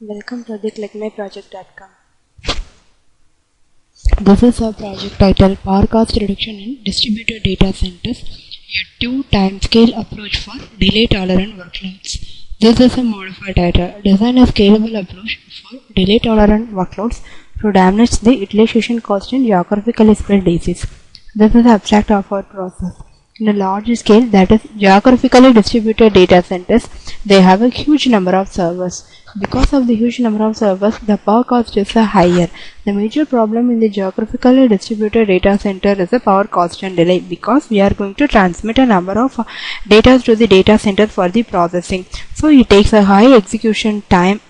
Welcome to the clickmyproject.com. This is our project titled Power Cost Reduction in Distributed Data Centers, a 2-time-scale approach for delay-tolerant workloads. This is a modified title. Design a scalable approach for delay-tolerant workloads to manage the utilization cost in geographically spread DCs. This is the abstract of our process. In a large scale, that is geographically distributed data centers, they have a huge number of servers. Because of the huge number of servers, the power cost is higher. The major problem in the geographically distributed data center is the power cost and delay, because we are going to transmit a number of data to the data center for the processing. So it takes a high execution time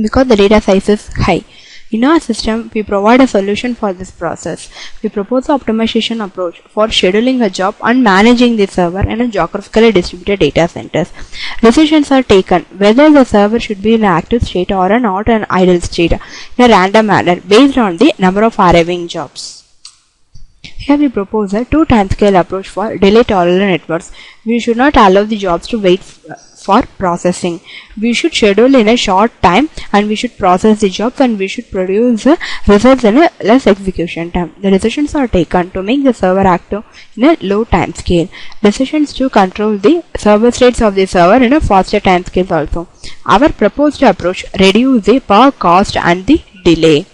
because the data size is high. In our system, we provide a solution for this process. We propose an optimization approach for scheduling a job and managing the server in a geographically distributed data centers. Decisions are taken whether the server should be in an active state or not an idle state in a random manner based on the number of arriving jobs. Here we propose a 2-time-scale approach for delay-tolerant networks. We should not allow the jobs to wait for processing. We should schedule in a short time and we should process the jobs and we should produce results in a less execution time. The decisions are taken to make the server active in a low time scale. Decisions to control the service rates of the server in a faster time scale also. Our proposed approach reduces the power cost and the delay.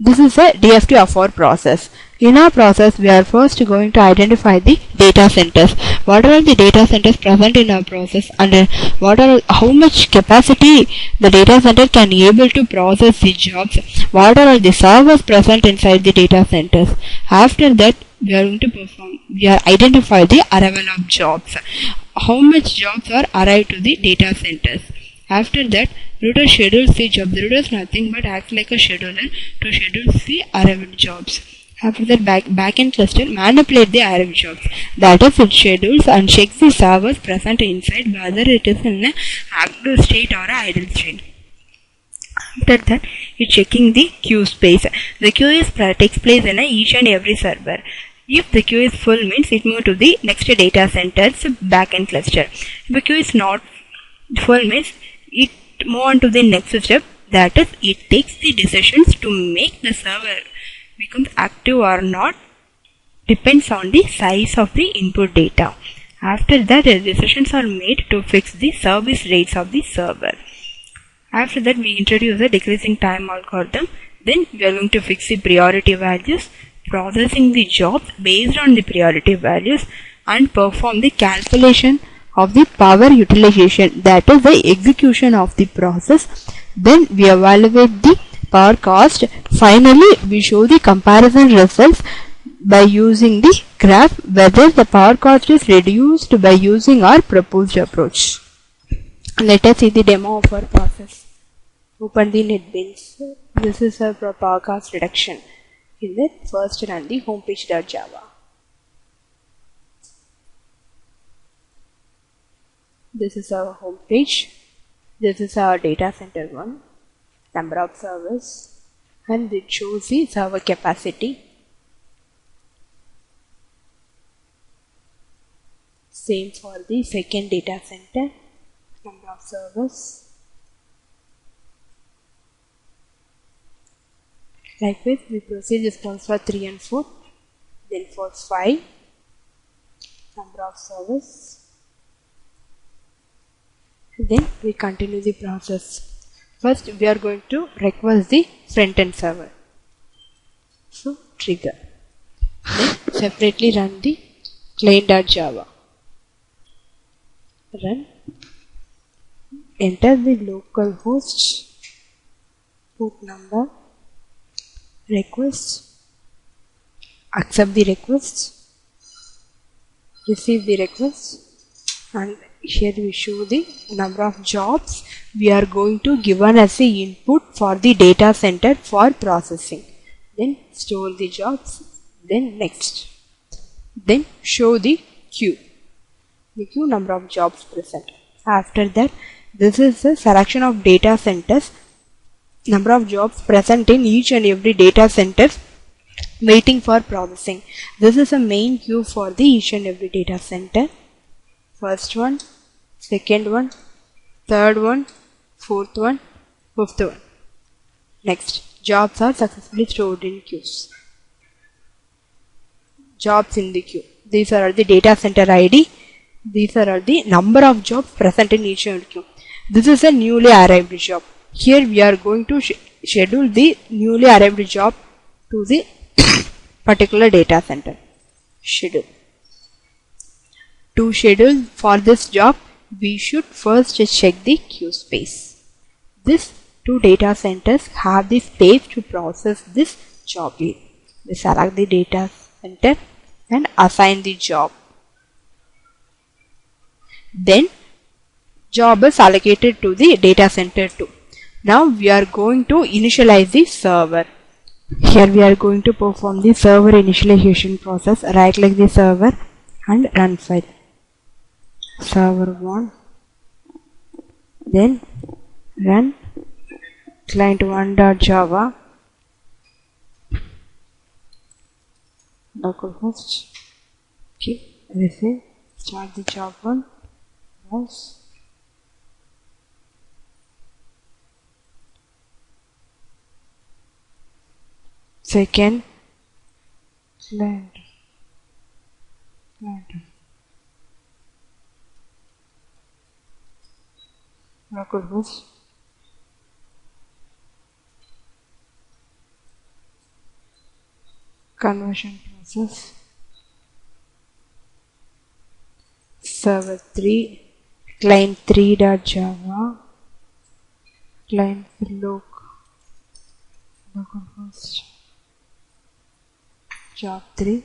This is a DFT of our process. In our process, we are first going to identify the data centers. What are the data centers present in our process, and how much capacity the data center can be able to process the jobs? What are the servers present inside the data centers? After that, we are going to identify the arrival of jobs. How much jobs are arrived to the data centers? After that, router schedules the job. The router is nothing but acts like a scheduler to schedule the arrived jobs. After that, backend cluster manipulate the arrived jobs. That is, it schedules and checks the servers present inside whether it is in an active state or an idle state. After that, it's checking the queue space. The queue takes place in each and every server. If the queue is full, means it moves to the next data center's backend cluster. If the queue is not full, means it move on to the next step, that is, it takes the decisions to make the server become active or not, depends on the size of the input data. After that, decisions are made to fix the service rates of the server. After that, we introduce a decreasing time algorithm. Then we are going to fix the priority values, processing the jobs based on the priority values, and perform the calculation of the power utilization, that is the execution of the process. Then we evaluate the power cost. Finally, we show the comparison results by using the graph whether the power cost is reduced by using our proposed approach. Let us see the demo of our process. Open the NetBeans. This is our power cost reduction. In the first run the homepage.java. This is our home page. This is our data center one, number of servers, and it shows the server capacity. Same for the second data center, number of servers. Likewise, we proceed this comes for 3 and 4, then for 5, number of servers. Then we continue the process. First, we are going to request the front-end server. So, trigger. Then separately run the client.java. Run. Enter the local host, port number, request, accept the request, receive the request, and here we show the number of jobs we are going to given as the input for the data center for processing. Then store the jobs, then next. Then show the queue number of jobs present. After that, this is the selection of data centers, number of jobs present in each and every data center waiting for processing. This is a main queue for the each and every data center. First one, second one, third one, fourth one, fifth one. Next, jobs are successfully stored in queues. Jobs in the queue. These are the data center ID. These are the number of jobs present in each and every queue. This is a newly arrived job. Here we are going to schedule the newly arrived job to the particular data center. Schedule. To schedule for this job, we should first check the queue space. These two data centers have the space to process this job. We select the data center and assign the job. Then job is allocated to the data center 2. Now we are going to initialize the server. Here we are going to perform the server initialization process. Right click the server and run file. Server 1. Then run client1.java localhost. Okay, receive. Start the job 1. Browse. Second, client. Localhost. Conversion process. Server 3. Client 3.java. Client localhost. Job 3.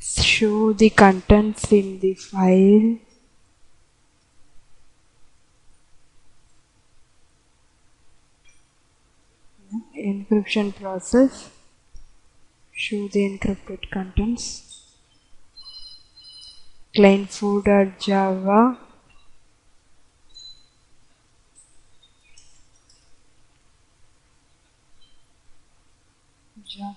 Show the contents in the file. Encryption process. Show the encrypted contents. Client 4.java. Job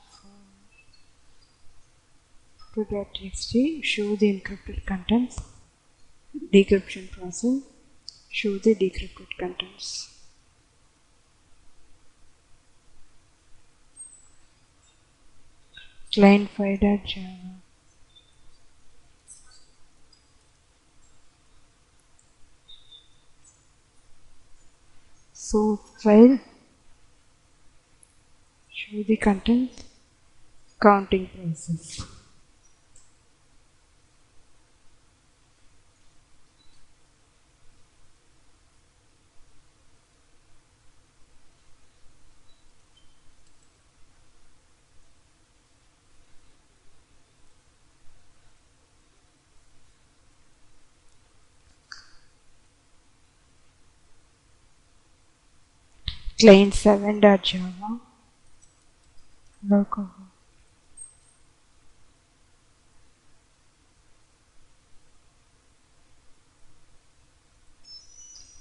4.txt. Show the encrypted contents. Decryption process. Show the decrypted contents. Client 5.java. Source file. Show the contents. Counting process. Client 7.java. Local.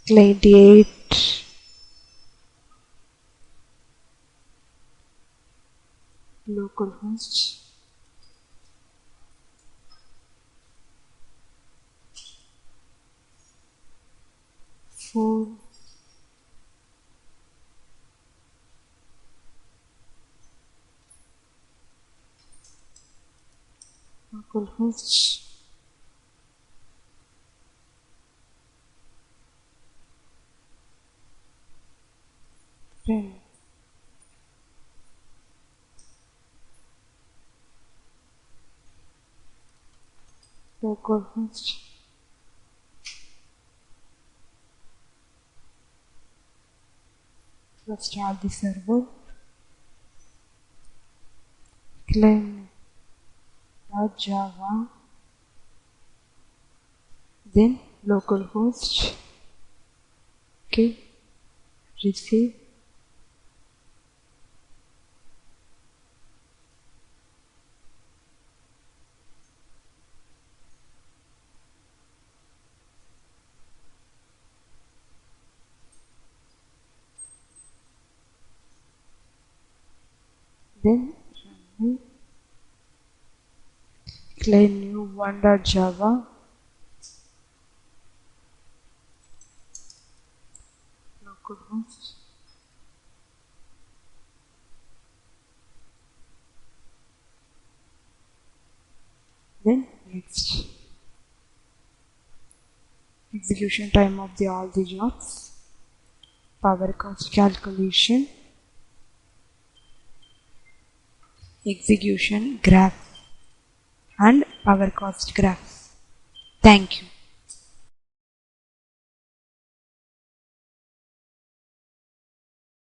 Client 8. Localhost. For localhost. Then localhost. Let's start the server. Client.java. Then localhost. Okay. Receive. then clean new one.java, localhost, then next. Execution time of all the jobs, power cost calculation, execution graph and power cost graph. Thank you.